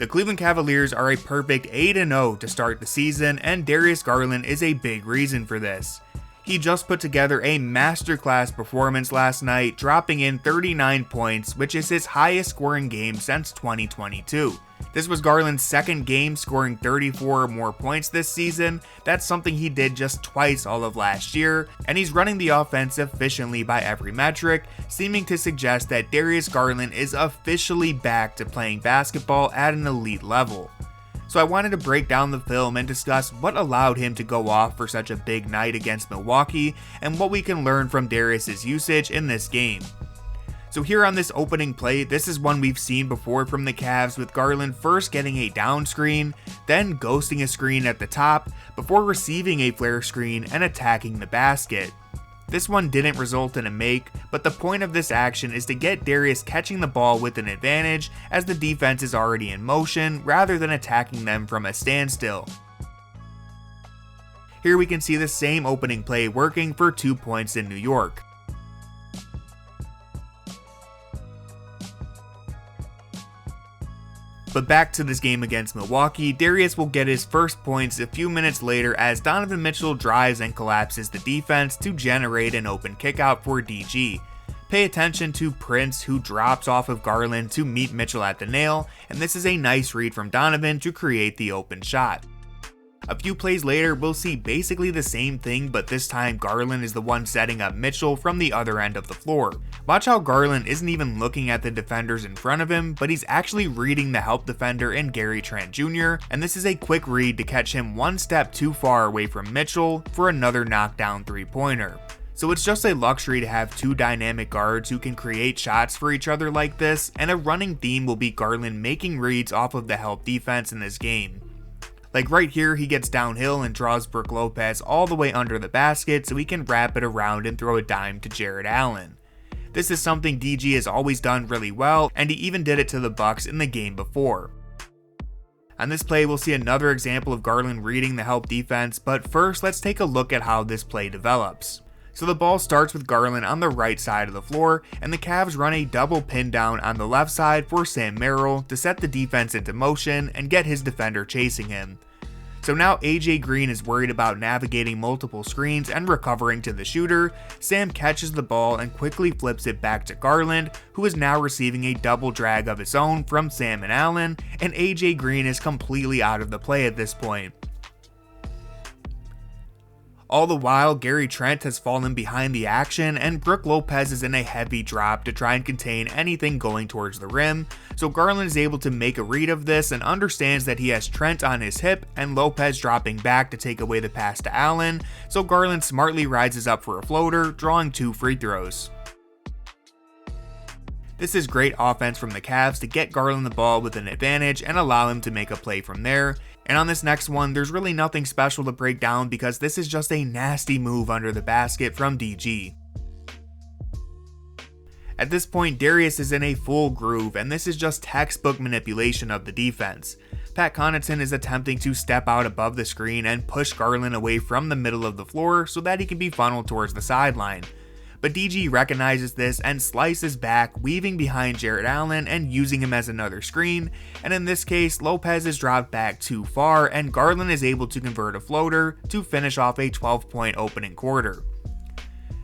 The Cleveland Cavaliers are a perfect 8-0 to start the season, and Darius Garland is a big reason for this. He just put together a masterclass performance last night, dropping in 39 points, which is his highest scoring game since 2022. This was Garland's second game scoring 34 or more points this season. That's something he did just twice all of last year, and he's running the offense efficiently by every metric, seeming to suggest that Darius Garland is officially back to playing basketball at an elite level. So I wanted to break down the film and discuss what allowed him to go off for such a big night against Milwaukee, and what we can learn from Darius's usage in this game. So here on this opening play, this is one we've seen before from the Cavs, with Garland first getting a down screen, then ghosting a screen at the top, before receiving a flare screen and attacking the basket. This one didn't result in a make, but the point of this action is to get Darius catching the ball with an advantage, as the defense is already in motion, rather than attacking them from a standstill. Here we can see the same opening play working for 2 points in New York. But back to this game against Milwaukee, Darius will get his first points a few minutes later as Donovan Mitchell drives and collapses the defense to generate an open kickout for DG. Pay attention to Prince, who drops off of Garland to meet Mitchell at the nail, and this is a nice read from Donovan to create the open shot. A few plays later, we'll see basically the same thing, but this time Garland is the one setting up Mitchell from the other end of the floor. Watch how Garland isn't even looking at the defenders in front of him, but he's actually reading the help defender in Gary Trent Jr., and this is a quick read to catch him one step too far away from Mitchell for another knockdown three-pointer. So it's just a luxury to have two dynamic guards who can create shots for each other like this, and a running theme will be Garland making reads off of the help defense in this game. Like right here, he gets downhill and draws Brook Lopez all the way under the basket so he can wrap it around and throw a dime to Jarrett Allen. This is something DG has always done really well, and he even did it to the Bucks in the game before. On this play, we'll see another example of Garland reading the help defense, but first let's take a look at how this play develops. So the ball starts with Garland on the right side of the floor, and the Cavs run a double pin down on the left side for Sam Merrill to set the defense into motion and get his defender chasing him. So now AJ Green is worried about navigating multiple screens and recovering to the shooter. Sam catches the ball and quickly flips it back to Garland, who is now receiving a double drag of his own from Sam and Allen, and AJ Green is completely out of the play at this point. All the while, Gary Trent has fallen behind the action, and Brook Lopez is in a heavy drop to try and contain anything going towards the rim, so Garland is able to make a read of this and understands that he has Trent on his hip and Lopez dropping back to take away the pass to Allen, so Garland smartly rises up for a floater, drawing 2 free throws. This is great offense from the Cavs to get Garland the ball with an advantage and allow him to make a play from there. And on this next one, there's really nothing special to break down because this is just a nasty move under the basket from DG. At this point, Darius is in a full groove, and this is just textbook manipulation of the defense. Pat Connaughton is attempting to step out above the screen and push Garland away from the middle of the floor so that he can be funneled towards the sideline. But DG recognizes this and slices back, weaving behind Jarrett Allen and using him as another screen, and in this case, Lopez is dropped back too far and Garland is able to convert a floater to finish off a 12-point opening quarter.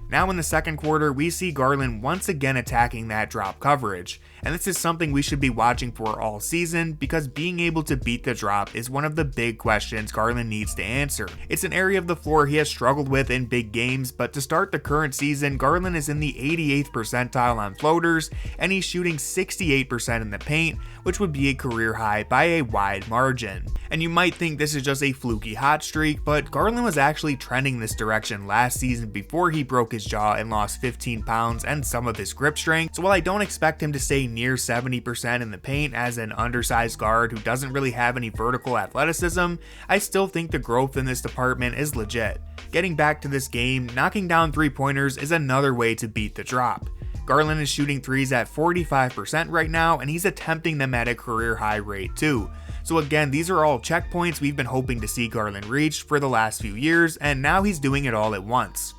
Now in the second quarter, we see Garland once again attacking that drop coverage, and this is something we should be watching for all season because being able to beat the drop is one of the big questions Garland needs to answer. It's an area of the floor he has struggled with in big games, but to start the current season, Garland is in the 88th percentile on floaters, and he's shooting 68% in the paint, which would be a career high by a wide margin. And you might think this is just a fluky hot streak, but Garland was actually trending this direction last season before he broke his jaw and lost 15 pounds and some of his grip strength, so while I don't expect him to stay near 70% in the paint as an undersized guard who doesn't really have any vertical athleticism, I still think the growth in this department is legit. Getting back to this game, knocking down 3-pointers is another way to beat the drop. Garland is shooting threes at 45% right now, and he's attempting them at a career high rate too. So again, these are all checkpoints we've been hoping to see Garland reach for the last few years, and now he's doing it all at once.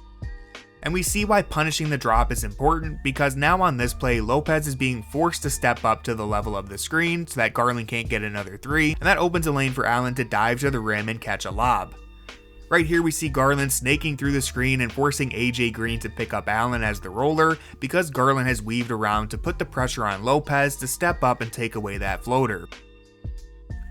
And we see why punishing the drop is important, because now on this play, Lopez is being forced to step up to the level of the screen so that Garland can't get another three, and that opens a lane for Allen to dive to the rim and catch a lob. Right here we see Garland snaking through the screen and forcing AJ Green to pick up Allen as the roller, because Garland has weaved around to put the pressure on Lopez to step up and take away that floater.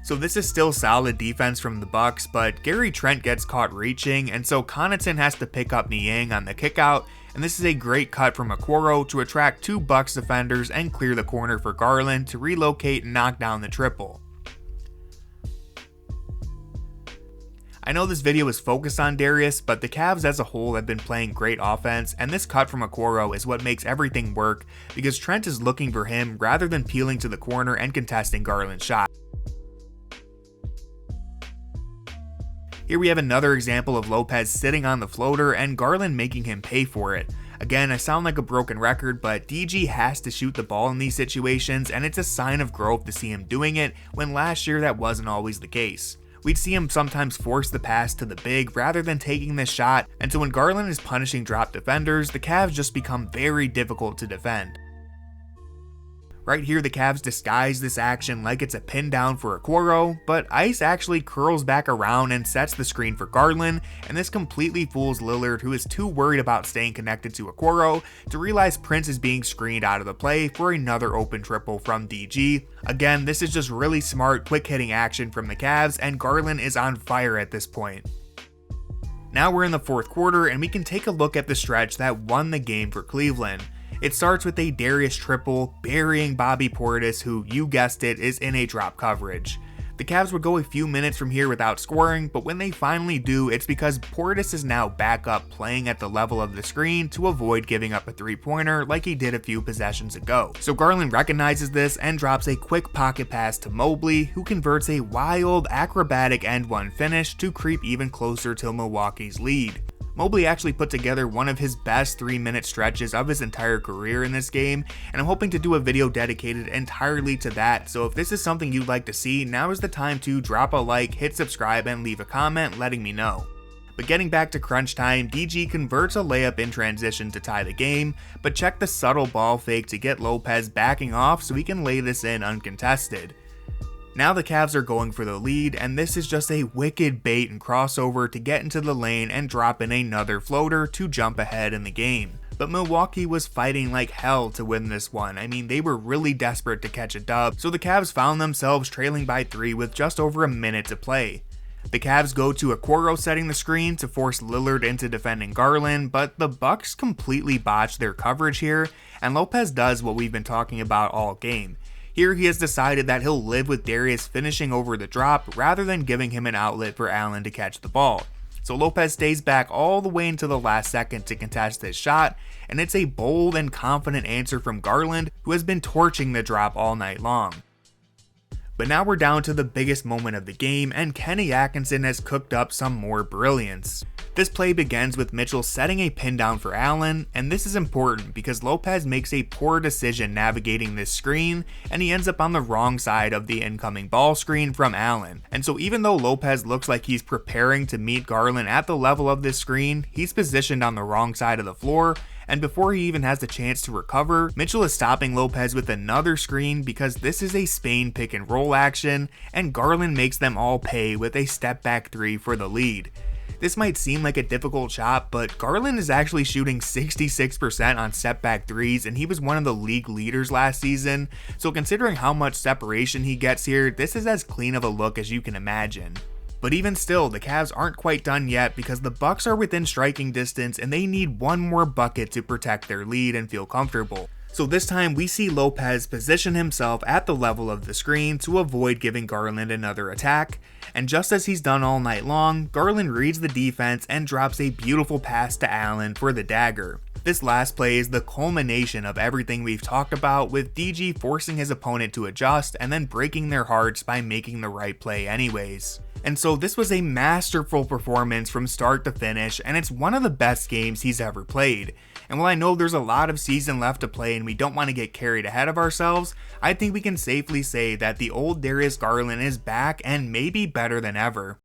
So this is still solid defense from the Bucks, but Gary Trent gets caught reaching, and so Connaughton has to pick up Niang on the kickout, and this is a great cut from Okoro to attract two Bucks defenders and clear the corner for Garland to relocate and knock down the triple. I know this video is focused on Darius, but the Cavs as a whole have been playing great offense, and this cut from Okoro is what makes everything work, because Trent is looking for him rather than peeling to the corner and contesting Garland's shot. Here we have another example of Lopez sitting on the floater and Garland making him pay for it. Again, I sound like a broken record, but DG has to shoot the ball in these situations, and it's a sign of growth to see him doing it when last year that wasn't always the case. We'd see him sometimes force the pass to the big rather than taking this shot, and so when Garland is punishing drop defenders, the Cavs just become very difficult to defend. Right here, the Cavs disguise this action like it's a pin down for Okoro, but Ice actually curls back around and sets the screen for Garland, and this completely fools Lillard, who is too worried about staying connected to Okoro to realize Prince is being screened out of the play for another open triple from DG. Again, this is just really smart, quick hitting action from the Cavs, and Garland is on fire at this point. Now we're in the fourth quarter, and we can take a look at the stretch that won the game for Cleveland. It starts with a Darius triple, burying Bobby Portis, who, you guessed it, is in a drop coverage. The Cavs would go a few minutes from here without scoring, but when they finally do, it's because Portis is now back up playing at the level of the screen to avoid giving up a three-pointer like he did a few possessions ago. So Garland recognizes this and drops a quick pocket pass to Mobley, who converts a wild, acrobatic end-one finish to creep even closer to Milwaukee's lead. Mobley actually put together one of his best 3-minute stretches of his entire career in this game, and I'm hoping to do a video dedicated entirely to that, so if this is something you'd like to see, now is the time to drop a like, hit subscribe, and leave a comment letting me know. But getting back to crunch time, DG converts a layup in transition to tie the game, but check the subtle ball fake to get Lopez backing off so he can lay this in uncontested. Now the Cavs are going for the lead, and this is just a wicked bait and crossover to get into the lane and drop in another floater to jump ahead in the game. But Milwaukee was fighting like hell to win this one. I mean, they were really desperate to catch a dub, so the Cavs found themselves trailing by 3 with just over a minute to play. The Cavs go to Okoro setting the screen to force Lillard into defending Garland, but the Bucks completely botch their coverage here, and Lopez does what we've been talking about all game. Here he has decided that he'll live with Darius finishing over the drop rather than giving him an outlet for Allen to catch the ball. So Lopez stays back all the way into the last second to contest this shot, and it's a bold and confident answer from Garland, who has been torching the drop all night long. But now we're down to the biggest moment of the game, and Kenny Atkinson has cooked up some more brilliance. This play begins with Mitchell setting a pin down for Allen, and this is important because Lopez makes a poor decision navigating this screen, and he ends up on the wrong side of the incoming ball screen from Allen. And so even though Lopez looks like he's preparing to meet Garland at the level of this screen, he's positioned on the wrong side of the floor, and before he even has the chance to recover, Mitchell is stopping Lopez with another screen because this is a Spain pick and roll action, and Garland makes them all pay with a step back 3 for the lead. This might seem like a difficult shot, but Garland is actually shooting 66% on step back 3s, and he was one of the league leaders last season, so considering how much separation he gets here, this is as clean of a look as you can imagine. But even still, the Cavs aren't quite done yet because the Bucks are within striking distance and they need one more bucket to protect their lead and feel comfortable. So this time we see Lopez position himself at the level of the screen to avoid giving Garland another attack, and just as he's done all night long, Garland reads the defense and drops a beautiful pass to Allen for the dagger. This last play is the culmination of everything we've talked about, with DG forcing his opponent to adjust and then breaking their hearts by making the right play anyways. And so this was a masterful performance from start to finish, and it's one of the best games he's ever played. And while I know there's a lot of season left to play and we don't want to get carried ahead of ourselves, I think we can safely say that the old Darius Garland is back and maybe better than ever.